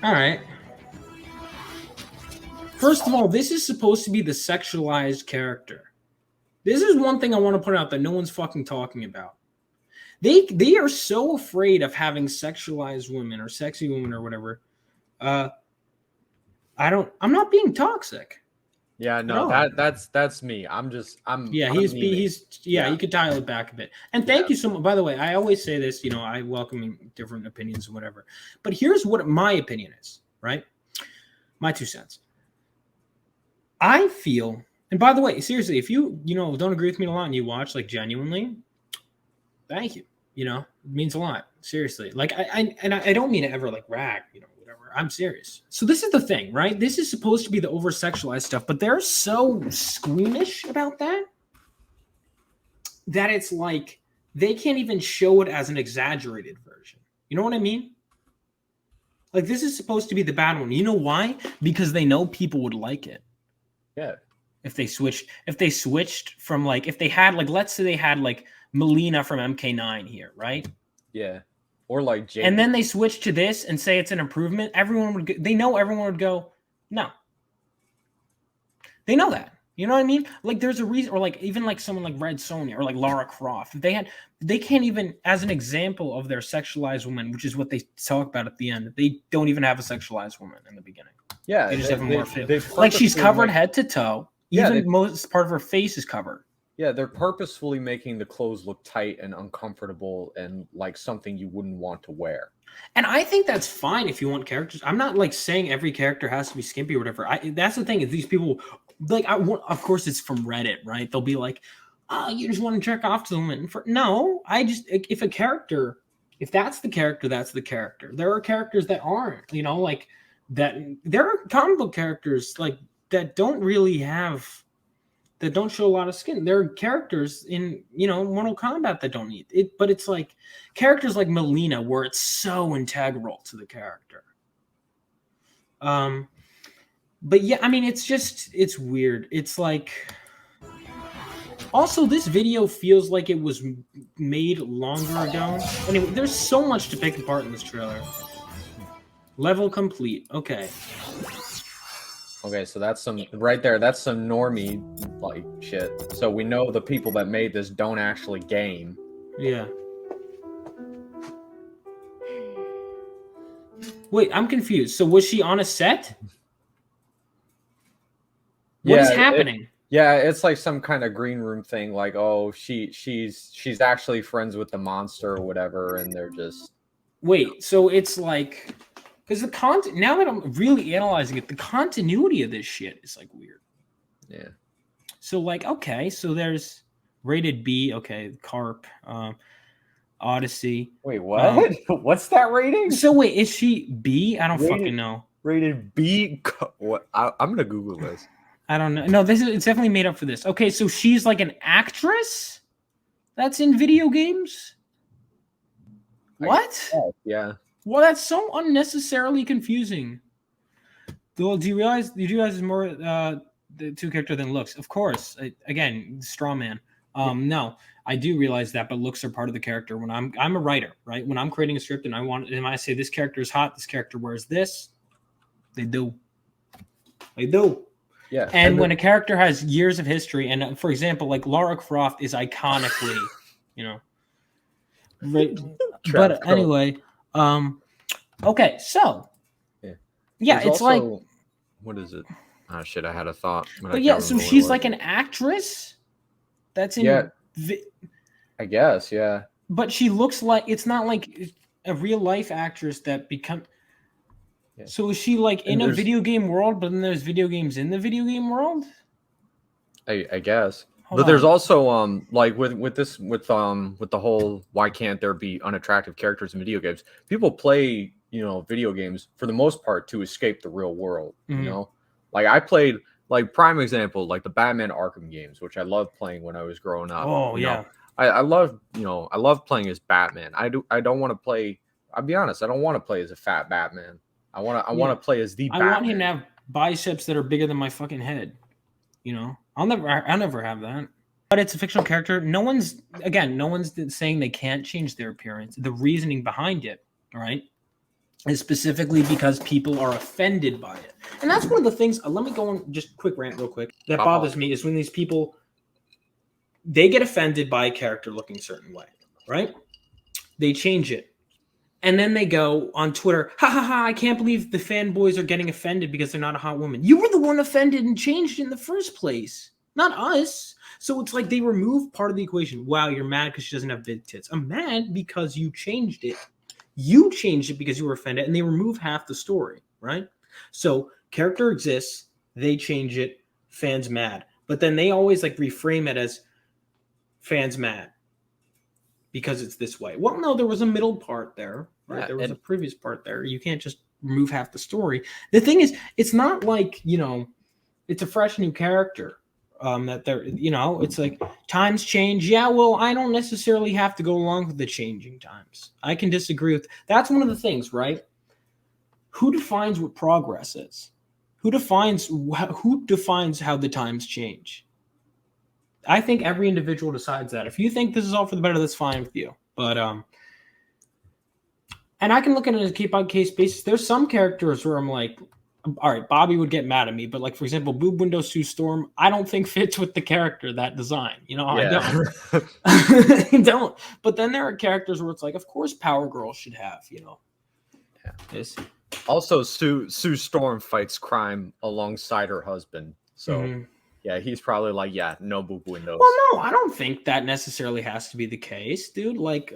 All right. First of all, this is supposed to be the sexualized character. This is one thing I want to put out that no one's fucking talking about. They are so afraid of having sexualized women or sexy women or whatever. I'm not being toxic. Yeah, no, that's me. I'm Yeah, memeing. you could dial it back a bit. And thank you so much. By the way, I always say this, I welcome different opinions and whatever. But here's what my opinion is, right? My 2 cents. I feel, and by the way, seriously, if you don't agree with me a lot and you watch like genuinely, thank you. It means a lot. Seriously. Like I don't mean to ever like rag, whatever. I'm serious. So this is the thing, right? This is supposed to be the over sexualized stuff, but they're so squeamish about that it's like they can't even show it as an exaggerated version. You know what I mean? Like this is supposed to be the bad one. You know why? Because they know people would like it. Yeah. If they switched from like, if they had like, let's say they had like Melina from MK9 here, right? Yeah. Or like Jade. And then they switch to this and say it's an improvement. Everyone would go, no. They know that. You know what I mean? Like there's a reason, or like even like someone like Red Sonja or like Lara Croft. They can't even, as an example of their sexualized woman, which is what they talk about at the end. They don't even have a sexualized woman in the beginning. Yeah, they just have a more fit. Like she's covered head to toe. Even most part of her face is covered. Yeah, they're purposefully making the clothes look tight and uncomfortable and like something you wouldn't want to wear. And I think that's fine if you want characters. I'm not like saying every character has to be skimpy or whatever. That's the thing is these people, like, of course it's from Reddit, right? They'll be like, oh, you just want to jerk off to them. No, if a character, if that's the character, that's the character. There are characters that aren't, like that. There are comic book characters like that don't really have, that don't show a lot of skin. There are characters in, Mortal Kombat that don't need it, but it's like characters like Melina where it's so integral to the character. But yeah, I mean, it's weird. It's like, also this video feels like it was made longer ago. Anyway, there's so much to pick apart in this trailer. Level complete. Okay. Okay, so that's some right there. That's some normie like shit. So we know the people that made this don't actually game. Yeah. Wait, I'm confused. So was she on a set? What is happening? It's like some kind of green room thing. Like, oh, she's actually friends with the monster or whatever, and they're just. Wait, so it's like. Because the content, now that I'm really analyzing it, the continuity of this shit is like weird. Yeah. So like, okay, so there's rated B. Okay, Carp, Odyssey. Wait, what? What's that rating? So wait, is she B? I don't fucking know. Rated B. What? I'm gonna Google this. I don't know. No, it's definitely made up for this. Okay, so she's like an actress that's in video games. What? Yeah. Well, that's so unnecessarily confusing. Well, do you realize it's more the two character than looks? Of course. Again, straw man. No, I do realize that, but looks are part of the character. When I'm a writer, right? When I'm creating a script and I say this character is hot, this character wears this, they do. Yeah. And when a character has years of history, and for example, like Lara Croft is iconically, right? But anyway. Okay, so yeah, it's also, like, what is it? Oh shit, I had a thought. But yeah, so she's like an actress that's in I guess, yeah. But she looks like, it's not like a real life actress that So is she like in a video game world, but then there's video games in the video game world? I guess. But there's also like with the whole why can't there be unattractive characters in video games? People play, video games for the most part to escape the real world. Mm-hmm. Like I played, like prime example, like the Batman Arkham games, which I loved playing when I was growing up. Oh yeah. I love playing as Batman. I don't want to play, I'll be honest, I don't want to play as a fat Batman. I want to play as the Batman. I want him to have biceps that are bigger than my fucking head. I'll never have that. But it's a fictional character. No one's saying they can't change their appearance. The reasoning behind it, right, is specifically because people are offended by it. And that's one of the things, let me go on just quick rant real quick, that bothers me is when these people, they get offended by a character looking a certain way, right? They change it. And then they go on Twitter, ha ha ha, I can't believe the fanboys are getting offended because they're not a hot woman. You were the one offended and changed it in the first place, not us. So it's like they remove part of the equation. Wow, you're mad because she doesn't have big tits. I'm mad because you changed it. You changed it because you were offended, and they remove half the story, right? So character exists, they change it, fans mad. But then they always like reframe it as fans mad because it's this way. Well, no, there was a middle part there, right? There was a previous part there. You can't just remove half the story. The thing is, it's not like, it's a fresh new character. That they're, it's like times change. Yeah, well, I don't necessarily have to go along with the changing times. I can disagree with that's one of the things, right? Who defines what progress is? Who defines how the times change? I think every individual decides that. If you think this is all for the better, that's fine with you. But and I can look at it as a case by case basis. There's some characters where I'm like, all right, Bobby would get mad at me, but like for example, Boob Window Sue Storm, I don't think fits with the character, that design. I don't. I don't. But then there are characters where it's like, of course, Power Girl should have, this. Also, Sue Storm fights crime alongside her husband, so yeah, he's probably like, yeah, no boob windows. Well, no, I don't think that necessarily has to be the case, dude. Like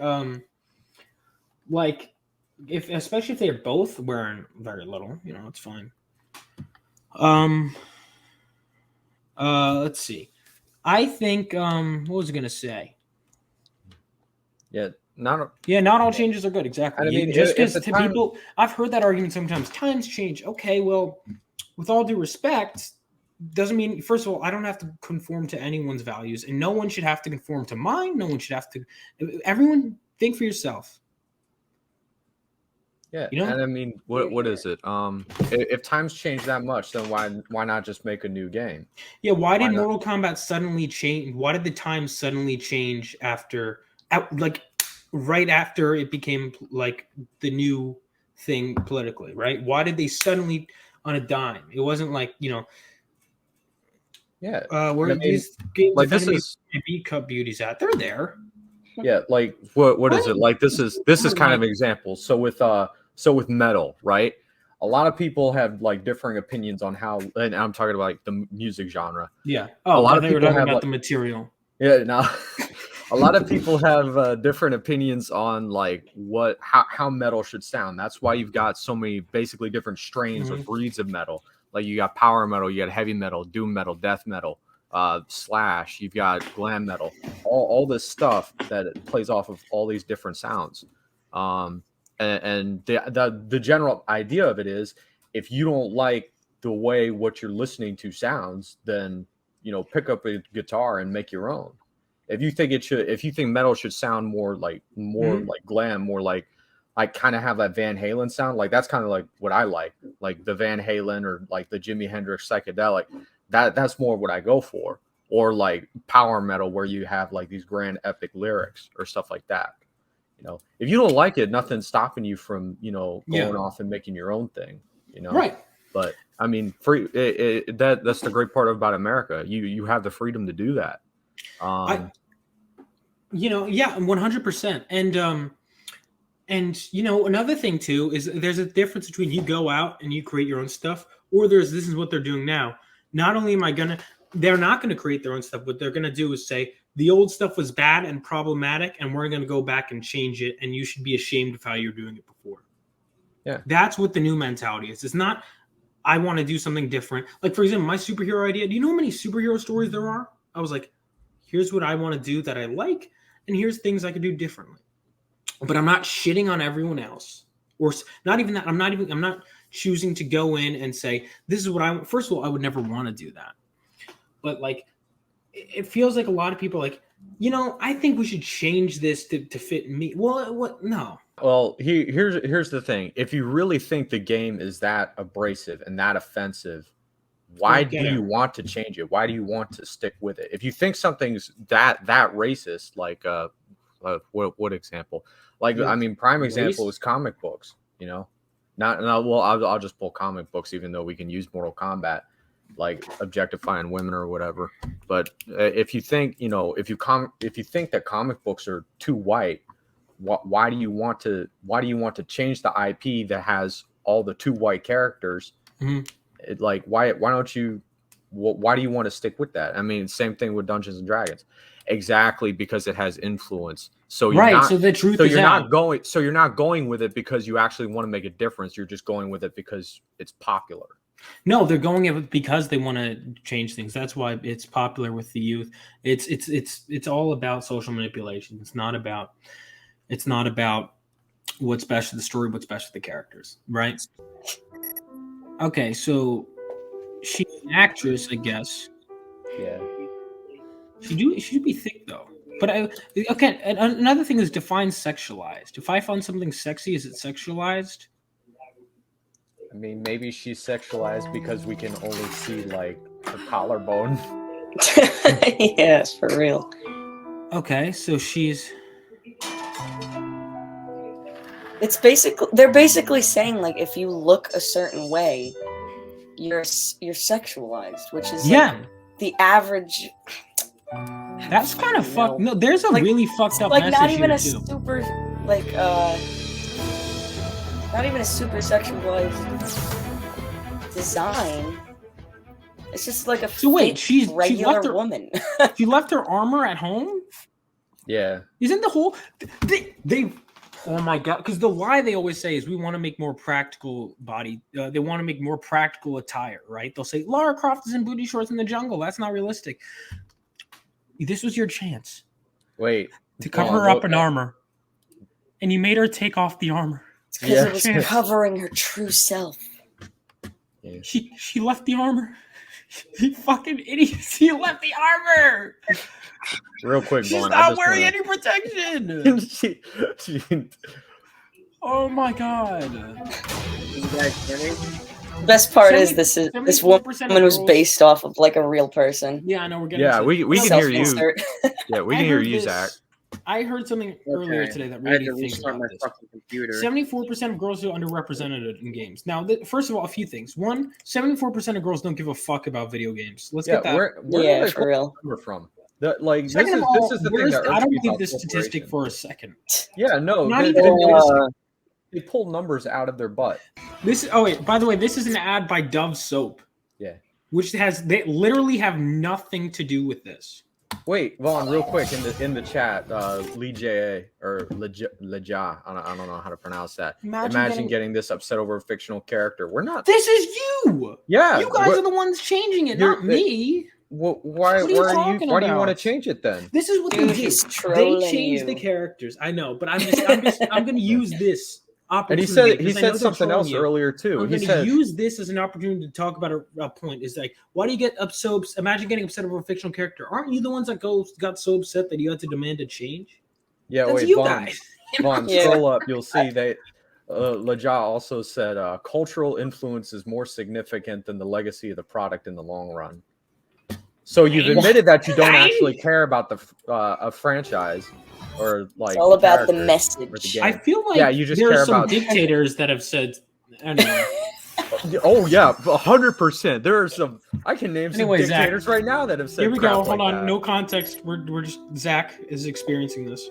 if especially if they're both wearing very little, it's fine. Let's see. I think what was I gonna say? Not all changes are good. Exactly. I mean, just because people, I've heard that argument sometimes. Times change. Okay, well, with all due respect, doesn't mean, first of all, I don't have to conform to anyone's values, and no one should have to conform to mine. No one should have to. Everyone, think for yourself. Yeah, and I mean, what is it? If times change that much, then why not just make a new game? Yeah, why did Mortal Kombat suddenly change? Why did the times suddenly change right after it became like the new thing politically, right? Why did they suddenly on a dime? It wasn't like, where these games like this is B Cup beauties at? They're there. Yeah, like what is it? Like this is kind of an example. So with metal, right? A lot of people have like differing opinions on how, and I'm talking about like the music genre. Yeah. Oh, a lot of people were talking about the material. Yeah, no. A lot of people have different opinions on like how metal should sound. That's why you've got so many basically different strains or breeds of metal. Like you got power metal, you got heavy metal, doom metal, death metal, slash. You've got glam metal. All this stuff that plays off of all these different sounds. And the general idea of it is, if you don't like the way what you're listening to sounds, then pick up a guitar and make your own. If you think metal should sound more like glam, more like kind of have that Van Halen sound, like that's kind of like what I like the Van Halen or like the Jimi Hendrix psychedelic. That's more what I go for, or like power metal where you have like these grand epic lyrics or stuff like that. If you don't like it, nothing's stopping you from going off and making your own thing. Right. But I mean, free. That's the great part about America. You have the freedom to do that. 100%. And another thing too is there's a difference between you go out and you create your own stuff, or this is what they're doing now. Not only they're not gonna create their own stuff. What they're gonna do is say the old stuff was bad and problematic, and we're gonna go back and change it, and you should be ashamed of how you're doing it before. Yeah, that's what the new mentality is. It's not I want to do something different. Like for example, my superhero idea. Do you know how many superhero stories there are? I was like, here's what I want to do that I like, and here's things I could do differently. But I'm not shitting on everyone else, or not even that. I'm not choosing to go in and say this is what I want. First of all, I would never want to do that. But like, it feels like a lot of people are like, I think we should change this to fit me. Well, what? No. Well, here's the thing. If you really think the game is that abrasive and that offensive, why do you want to change it? Why do you want to stick with it? If you think something's that racist, like what example? Like I mean, prime example is comic books. Not no. Well, I'll just pull comic books, even though we can use Mortal Kombat, like objectifying women or whatever. But if you think, if you think that comic books are too white, why do you want to change the IP that has all the too white characters? Why don't you? Why do you want to stick with that? I mean, same thing with Dungeons and Dragons. Exactly, because it has influence. So you're not, so the truth so is you're out. you're not going with it because you actually want to make a difference. You're just going with it because it's popular. No, they're going it because they want to change things. That's why it's popular with the youth. It's all about social manipulation. It's not about what's best for the story, what's best for the characters, right? Okay, so she's an actress, I guess. Yeah. She should be thick though. But another thing is define sexualized. If I find something sexy, is it sexualized? I mean, maybe she's sexualized because we can only see like her collarbone. Yes, for real. Okay, so she's. They're basically saying like if you look a certain way, you're sexualized, which is like the average. That's kind of fucked. No, there's a really fucked up like message not even here a too. super not even a super sexualized design. It's just like a regular woman. She left her armor at home. Yeah. Isn't the whole they oh my god, because the lie they always say is we want to make more practical body they want to make more practical attire, right? They'll say Lara Croft is in booty shorts in the jungle. That's not realistic. This was your chance. Wait. To cover her up in armor. And you made her take off the armor. Because it was covering her true self. Yeah. She left the armor. You fucking idiot. She left the armor. Real quick, She's Vaughn, not wearing any protection. Oh my god. The best part is this woman was based off of like a real person. Yeah, I know we're getting. Yeah, we can hear you. Yeah, we can hear you, Zach. I heard something earlier today that made me think about this. 74% of girls are underrepresented in games. Now, first of all, a few things. One, 74% of girls don't give a fuck about video games. Let's get that. Where for real. Number from? This is the thing that I don't believe this statistic for a second. Yeah, no. Not they pull numbers out of their butt. By the way, this is an ad by Dove soap. Yeah. They literally have nothing to do with this. Wait, Vaughn, real quick in the chat, Lee J.A. or Leja, I don't know how to pronounce that. Imagine getting this upset over a fictional character. We're not. This is you. Yeah. You guys are the ones changing it, not me. Why do you want to change it then? This is what they do. They change the characters. I know, but I'm going to use this. And he said something else earlier too. I'm going to use this as an opportunity to talk about a point. It's like, why do you get imagine getting upset over a fictional character? Aren't you the ones that got so upset that you had to demand a change? Yeah, that's wait, you Vaughn, guys. Vaughn, scroll up. You'll see that Leja also said cultural influence is more significant than the legacy of the product in the long run. So you've admitted that you don't actually care about a franchise. Or like it's all about the message. I feel like you just there care are some about dictators that have said. Anyway. Oh yeah, 100%. There are some. I can name some dictators right now that have said. Here we go. Hold on. That. No context. We're just Zach is experiencing this.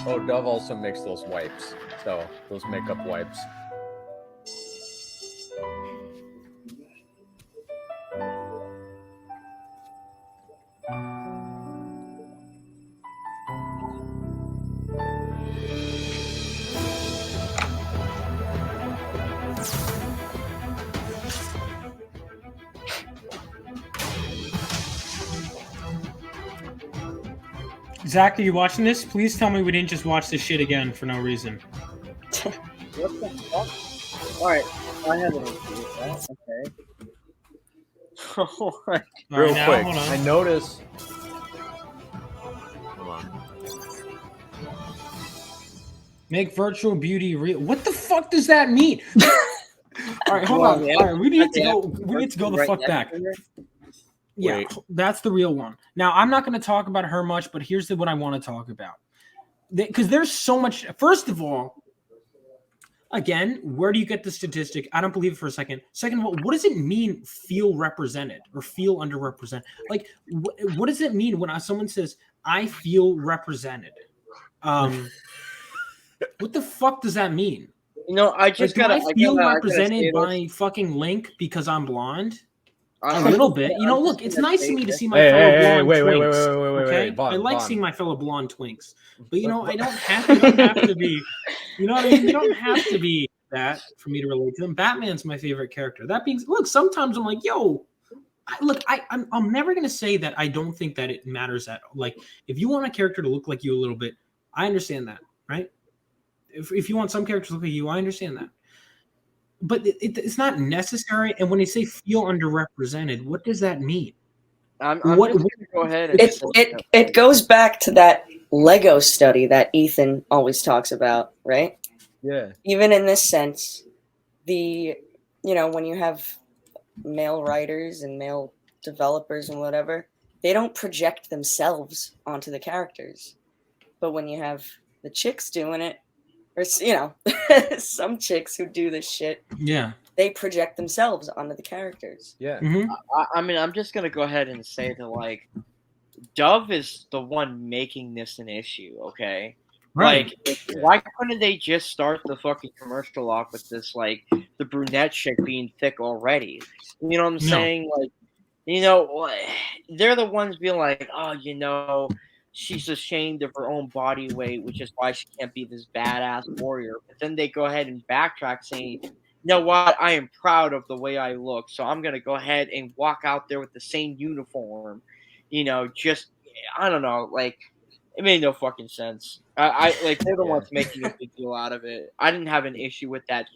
Oh, Dove also makes those wipes. So those makeup wipes. Zach, are you watching this? Please tell me we didn't just watch this shit again for no reason. What the fuck? Alright, I have it. Okay. Real quick, I noticed. Hold on. Make virtual beauty real. What the fuck does that mean? All right, hold on. All right, we need to go. We need to go the fuck back. Yeah, Wait. that's the real one. Now, I'm not going to talk about her much, but here's what I want to talk about. Because there's so much. First of all, again, where do you get the statistic? I don't believe it for a second. Second of all, what does it mean feel represented or feel underrepresented? Like, what does it mean when someone says, I feel represented? What the fuck does that mean? You know, I just like, gotta. I feel represented by fucking Link because I'm blonde. A little bit, you know. Look, it's nice to me to see my fellow blonde twinks. Okay, Vaughn, I like seeing my fellow blonde twinks, but you know, I don't have. You don't have to be. You know what I mean? You don't have to be that for me to relate to them. Batman's my favorite character. That being, look, sometimes I'm like, yo, I'm never gonna say that I don't think that it matters at all. Like, if you want a character to look like you a little bit, I understand that, right? If you want some characters to look like you, I understand that. But it's not necessary. And when they say feel underrepresented, what does that mean? I'm just gonna go ahead. And it goes back to that Lego study that Ethan always talks about, right? Yeah. Even in this sense, when you have male writers and male developers and whatever, they don't project themselves onto the characters. But when you have the chicks doing it, or some chicks who do this shit, they project themselves onto the characters. Yeah. Mm-hmm. I mean, I'm just gonna go ahead and say that, like, Dove is the one making this an issue, okay? Right. Like, why couldn't they just start the fucking commercial off with this, like, the brunette chick being thick already? You know what I'm saying? Like, they're the ones being like, oh, she's ashamed of her own body weight, which is why she can't be this badass warrior. But then they go ahead and backtrack saying, you know what, I am proud of the way I look, so I'm going to go ahead and walk out there with the same uniform. I don't know, like, it made no fucking sense. They're the ones making a big deal out of it. I didn't have an issue with that,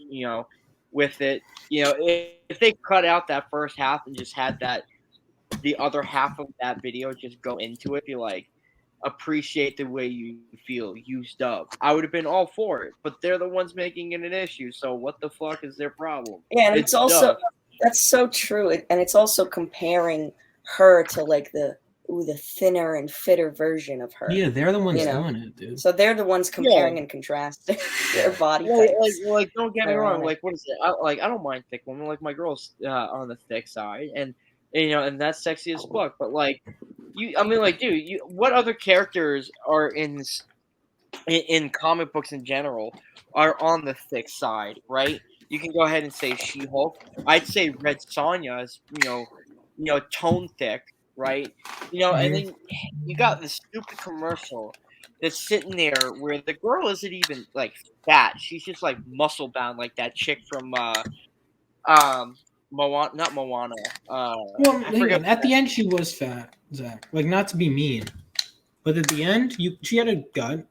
with it. If they cut out that first half and just had the other half of that video just go into it, be like, appreciate the way you feel, use Dove, I would have been all for it. But they're the ones making it an issue, so what the fuck is their problem? Yeah, and it's also Dove. That's so true, and it's also comparing her to like the thinner and fitter version of her. Yeah, they're the ones doing it, dude. So they're the ones comparing and contrasting their body types. Like, don't get me wrong. Like, what is it? I don't mind thick women. Like, my girl's on the thick side, and and that's sexy as fuck. But like, dude, what other characters are in comic books in general are on the thick side, right? You can go ahead and say She-Hulk. I'd say Red Sonja is, tone thick, right? And then you got this stupid commercial that's sitting there where the girl isn't even like fat. She's just like muscle bound, like that chick from Moana, not Moana. At the end she was fat, Zach. Like, not to be mean, but at the end she had a gut,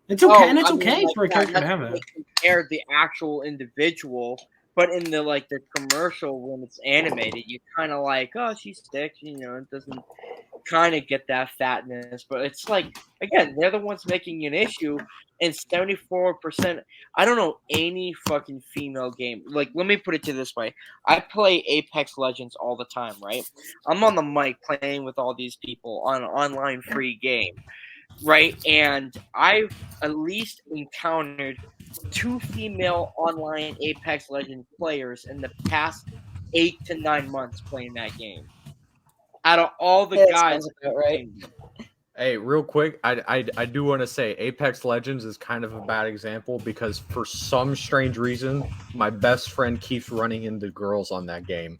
It's okay, and it's okay for a character to have it. Compare the actual individual, but in the commercial when it's animated, you kind of like, oh, she's thick, it doesn't kind of get that fatness. But it's like, again, they're the ones making an issue, and 74%. I don't know any fucking female game. Like, let me put it to this way: I play Apex Legends all the time, right? I'm on the mic playing with all these people on an online free game. Right, and I've at least encountered 2 female online Apex Legends players in the past 8 to 9 months playing that game. Out of all the guys, right? Hey, real quick, I do want to say Apex Legends is kind of a bad example because for some strange reason, my best friend keeps running into girls on that game.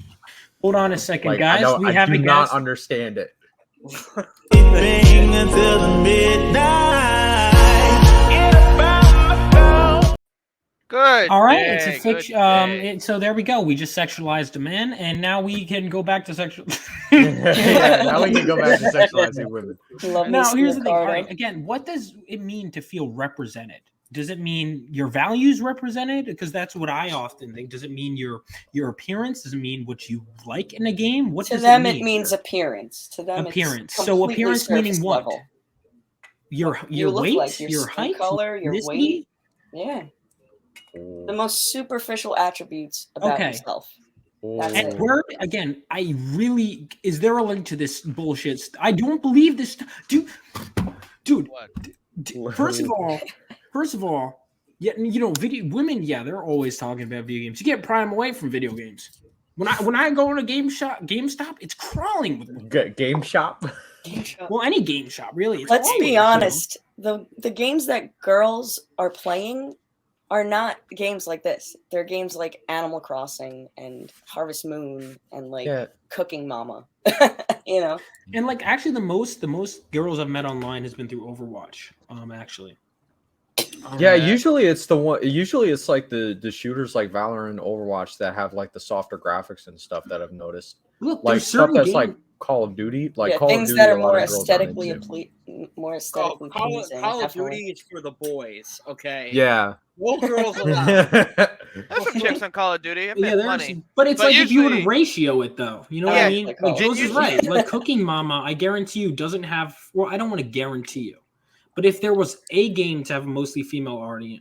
Hold on a second, guys. I do not understand it. Until the midnight. Good. All right, it's a fiction. So there we go. We just sexualized a man, and now we can go back to sexual. Now we can go back to sexualizing women. Now, here's the thing. All right, again, what does it mean to feel represented? Does it mean your values represented? Because that's what I often think. Does it mean your appearance? Does it mean what you like in a game? What to does them it mean? It means appearance. To them, appearance. It's so appearance meaning what? Level. Your weight, like your height, color, your weight. Yeah. The most superficial attributes about Okay. yourself. That's And it. where again, I really is there a link to this bullshit? I don't believe this, dude. What? First of all, yeah, video women, yeah, they're always talking about video games. You get Prime away from video games. When I go in a GameStop, it's crawling with women. Game shop. Well, any game shop, really. It's Let's always, be honest. The games that girls are playing are not games like this. They're games like Animal Crossing and Harvest Moon and like Cooking Mama. And like actually the most girls I've met online has been through Overwatch. Actually. Yeah, usually it's the one. Usually it's like the shooters like Valorant and Overwatch that have like the softer graphics and stuff that I've noticed. Look, Like stuff that's like Call of Duty, like Call things of Duty. that are a lot more of girls aren't aesthetically into. pleasing. Call of definitely. Duty is for the boys, okay? Yeah. No girls allowed. There's some chicks on Call of Duty. I Yeah, met plenty. but it's But like if you were to usually- ratio it though, you know what I mean? like Like oh. Jules is usually- right. Like Cooking Mama, I guarantee you doesn't have. Well, I don't want to guarantee you, but if there was a game to have a mostly female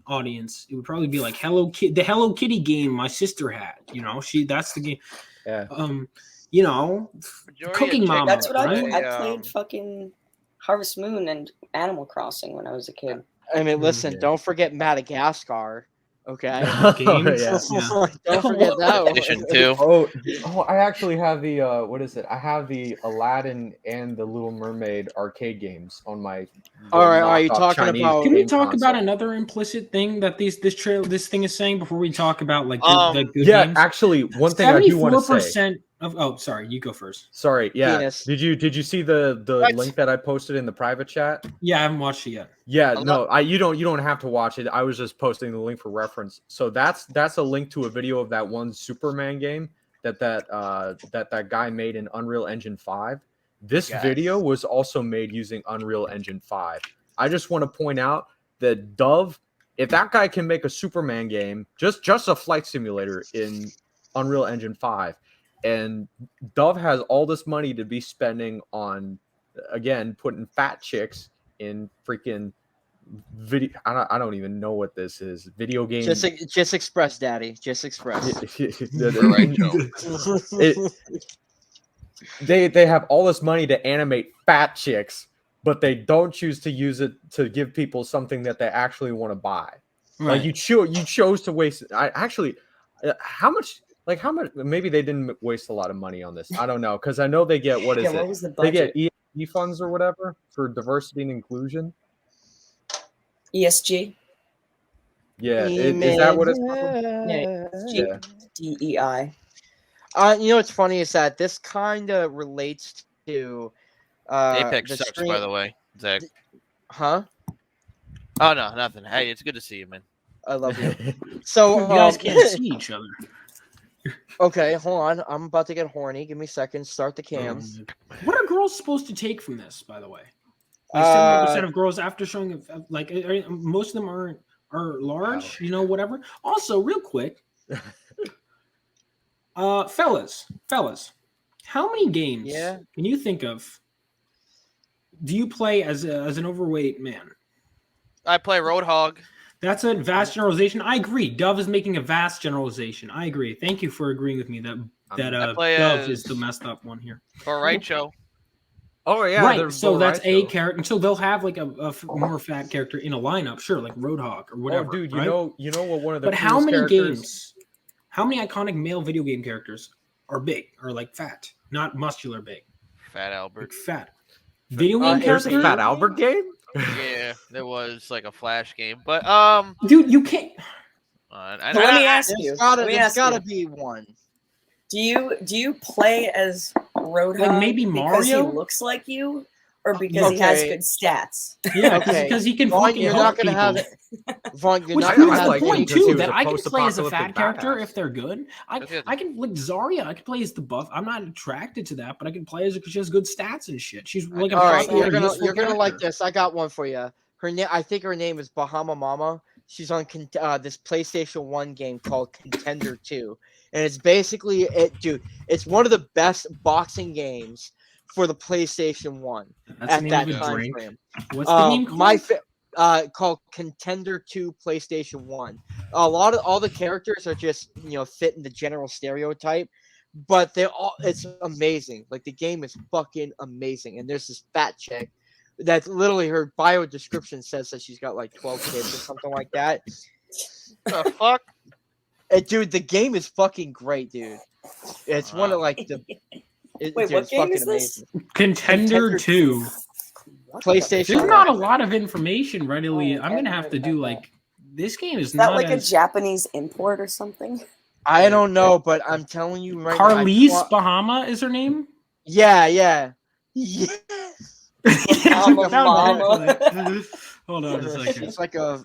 audience, it would probably be like the Hello Kitty game my sister had. That's the game. Yeah. Majority Cooking of Mama. That's what right? I played fucking Harvest Moon and Animal Crossing when I was a kid. I mean, listen, Yeah. don't forget Madagascar, okay? Games. Yeah. Don't forget that one. Edition 2. Oh, I actually have the what is it? I have the Aladdin and the Little Mermaid arcade games on my. All right, are you knockoff talking Chinese about- Can we game talk console. about another implicit thing that this thing is saying before we talk about like the good Yeah, games? actually, one thing I do want to say. 74% of. Oh, sorry, you go first. Sorry, yeah. Penis. Did you see the What? link that I posted in the private chat? Yeah, I haven't watched it yet. Yeah, I'm no, you don't have to watch it. I was just posting the link for reference. So that's a link to a video of that one Superman game that guy made in Unreal Engine 5. This Yes. video was also made using Unreal Engine 5. I just want to point out that Dove, if that guy can make a Superman game, just a flight simulator in Unreal Engine 5, and Dove has all this money to be spending on, again, putting fat chicks in freaking video. I don't even know what this is. Video game. Just express, Daddy. Just express. Right, Joe. They have all this money to animate fat chicks, but they don't choose to use it to give people something that they actually want to buy. Right. Like you chose to waste. How much? Like how much? Maybe they didn't waste a lot of money on this. I don't know, because I know they get what What was the They budget? get ESG funds or whatever for diversity and inclusion. ESG, Yeah, is that what it's called? Yeah. Yeah. DEI. You know what's funny is that this kind of relates to Apex the sucks, stream- by the way, Zach. Huh? Oh no, nothing. Hey, it's good to see you, man. I love you. So You guys can't see each other. okay, hold on. I'm about to get horny. Give me a second. Start the cams. What are girls supposed to take from this, by the way? Like 70% of girls after showing like most of them are large, whatever. Also, real quick, fellas, how many games can you think of do you play as an overweight man? I play Roadhog. That's a vast generalization. I agree. Dove is making a vast generalization. I agree. Thank you for agreeing with me that I play Dove is as- the messed up one here. Or Raicho. Oh yeah, right. there's So Bo that's a Raicho. character. So they'll have like a more fat character in a lineup, sure, like Roadhog or whatever. Oh, dude, right? you know what one of the But how coolest many characters- games? How many iconic male video game characters are big or like fat, not muscular big, Fat Albert. like fat? Video game There's a characters, Fat Albert game. Yeah, there was like a Flash game, but dude. You can't. So let me ask you. There's gotta be one. Do you play as Roadhog Like maybe because he Mario? looks like you, or because he has Okay. good stats? Yeah, Okay. because he can Vaughn, fucking you're help not gonna people. have Vaughn, you're Which not proves gonna I the like have him point because he too was that a I can play as a fat post-apocalyptic character badass. if they're good. Okay. I can like Zarya. I can play as the buff. I'm not attracted to that, but I can play as her because she has good stats and shit. She's like a All right, popular, you're gonna like character. this. I got one for you. Her name, I think her name is Bahama Mama. She's on this PlayStation 1 game called Contender 2, and it's basically it's one of the best boxing games for the PlayStation 1 That's the at name that of a time drink. frame. What's the name called? called Contender 2 PlayStation 1. All the characters are just fit in the general stereotype, but it's amazing. Like the game is fucking amazing. And there's this fat chick that literally her bio description says that she's got like 12 kids or something like that. The fuck? Dude, the game is fucking great, dude. It's one of like the Wait, dude, what it's game fucking is this? amazing. Contender 2. PlayStation. There's not a lot of information readily. Oh, I'm gonna have to do okay. like this game is Is that not like a as Japanese import or something? I don't know, but I'm telling you right Carlise now. Bahama is her name. Yeah. Bahama Mama. Hold on a second.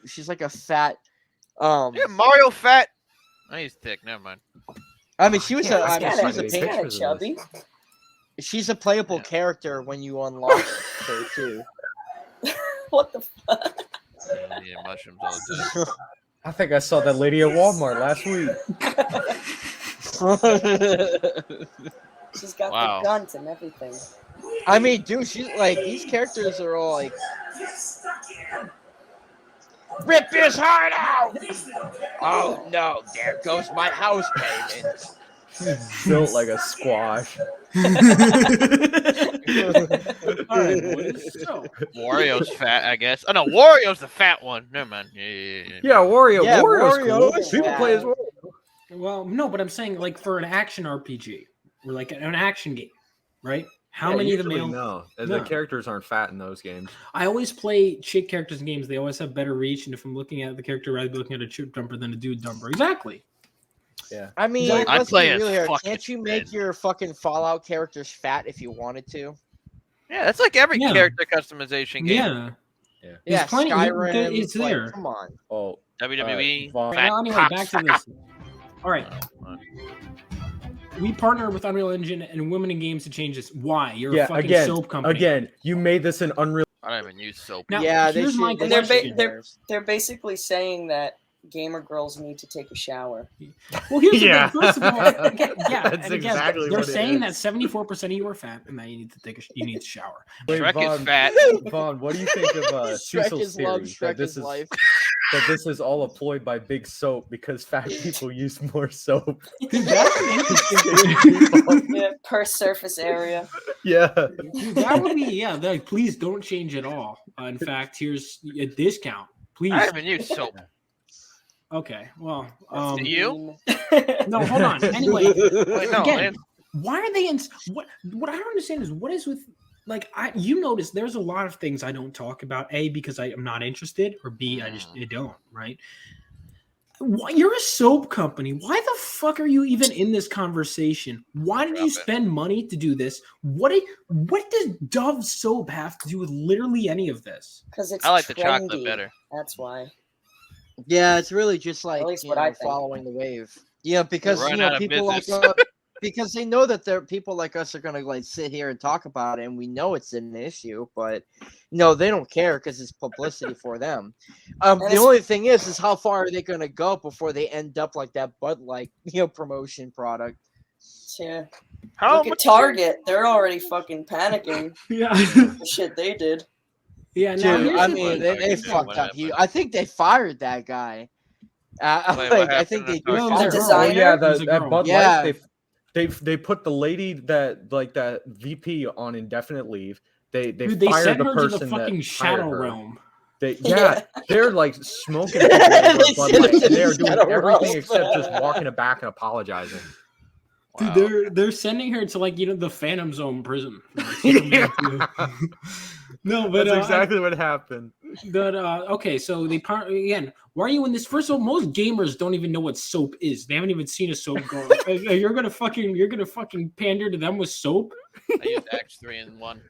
She's like a fat. Yeah, Mario fat. Oh, he's thick. Never mind. I mean, she was Yeah, a. it's I mean, she was a kinda- pink. it's kinda chubby. She's a playable character when you unlock her too. What the fuck? I'm eating mushrooms all the time. I think I saw that lady at Walmart last week. She's got Wow. the guns and everything. I mean, dude, she's like these characters are all like. Rip his heart out! Oh no, there goes my house payment. Built like a squash. All right, boys. So, Wario's fat, I guess. Oh no, Wario's the fat one. Never mind. Yeah, Wario. Yeah, Wario's Wario cool. is People fat. play as Wario. well, no, but I'm saying like for an action RPG or like an action game, right? How many of the male? No, the No. characters aren't fat in those games. I always play chick characters in games. They always have better reach, and if I'm looking at the character, I'd be looking at a chick jumper than a dude jumper. Exactly. Yeah. I mean, I let's play be as real here. fucking Can't you make thin. your fucking Fallout characters fat if you wanted to? Yeah, that's like every Yeah. character customization game. Yeah. Yeah. Yeah, plenty- Skyrim. it's like, there. Come on. Oh, WWE. Vaughn. fat Now, anyway, cock back to sucker. this. All right. We partner with Unreal Engine and Women in Games to change this. Why? You're a fucking soap company. Again, you made this an Unreal. I don't even use soap. Now, Yeah, here's my And they're, question. they're basically saying that gamer girls need to take a shower. Well, here's Yeah. the thing. First of all, again, yeah, That's and again, exactly they're what it saying is. that 74% of you are fat and that you need to you need to shower. Wait, Shrek Vaughn, is fat. Vaughn, what do you think of Shrek Cecil's is theory love, Shrek that is life. that this is all a ploy by Big Soap because fat people use more soap? Dude, that's an interesting. Yeah, per surface area. Yeah. Dude, that would be like, please don't change at all. In fact, here's a discount. Please. I haven't used soap. Okay. Well, Do you? no, hold on. Anyway, Wait, no, again, man. why are they in what I don't understand is what is with like you notice there's a lot of things I don't talk about, A, because I am not interested, or B, I don't, right? Why, you're a soap company. Why the fuck are you even in this conversation? Why did you spend money to do this? What does Dove soap have to do with literally any of this? Because it's I like trendy. the chocolate better. That's why. Yeah, it's really just like At least what I think. following the wave. Yeah, because Run out of people like business. because they know that there people like us are gonna like sit here and talk about it, and we know it's an issue, but they don't care because it's publicity for them. The only thing is how far are they gonna go before they end up like that Bud Light promotion product? Yeah. How Look at much? Target. They're already fucking panicking. Yeah. The shit they did. Yeah, now Dude, here's I the mean, thing. they fucked up. I think they fired that guy. Wait, what I happened think to they Target? No, it was a The girl. designer? yeah, It was a that girl. Bud Yeah. Light, they put the lady that VP on indefinite leave. They Dude, they fired sent the her to person the that fucking hired shadow her. realm. They're like smoking people over They Bud sent her Light, to and they are the doing shadow everything realm. except just walking it back and apologizing. Dude, Wow. they're sending her to the Phantom Zone prison. Yeah. No, but That's exactly what happened. okay, so again. Why are you in this? First of all, most gamers don't even know what soap is. They haven't even seen a soap go. You're gonna fucking pander to them with soap. I used X3 in one.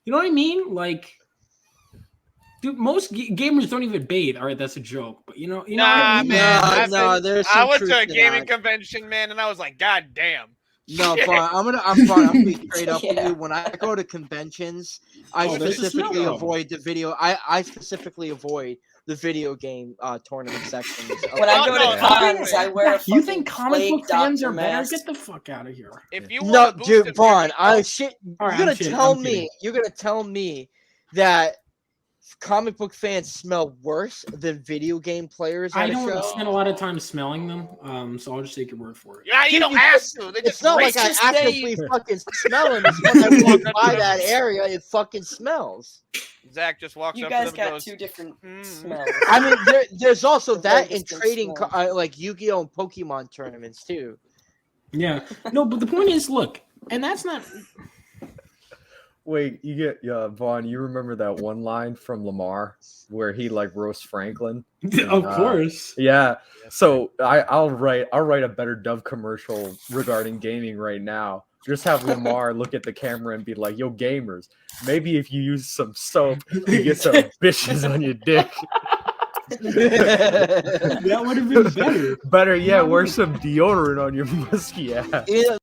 You know what I mean? Like, dude, most gamers don't even bathe. All right, that's a joke, but you know what I mean? man. No, there's I some went to truth a to gaming that. convention, man, and I was like, God damn. No, Shit. fine. I'm fine. I'm being straight up with Yeah. you. When I go to conventions, I Oh, there's a specifically smell. avoid the video. I specifically avoid the video game tournament sections. When I go No, to no, cons, no. I wear a You fucking think comic plague book fans doctor are better? mask. Get the fuck out of here. If you No, want to dude, Vaughn, All right, you're gonna I'm kidding, tell I'm me. kidding. You're gonna tell me that comic book fans smell worse than video game players at I a don't show. spend a lot of time smelling them, so I'll just take your word for it. Yeah, you Dude, don't you have just- to. They It's just not like I just say- actively fucking smell them. It's when I walk by that area, it fucking smells. Zach just walks You up guys to them and got goes, two different "Mm." smells. I mean, there's also They're very that in distinct trading, smells. like Yu-Gi-Oh! And Pokemon tournaments too. Yeah. No, but the point is, look, and that's not. Wait, Vaughn, you remember that one line from Lamar where he like roasts Franklin? Of course. Yeah. So I'll write a better Dove commercial regarding gaming right now. Just have Lamar look at the camera and be like, "Yo, gamers, maybe if you use some soap, you get some bitches on your dick." That would have been better. Better yet, wear some deodorant on your musky ass. Yeah,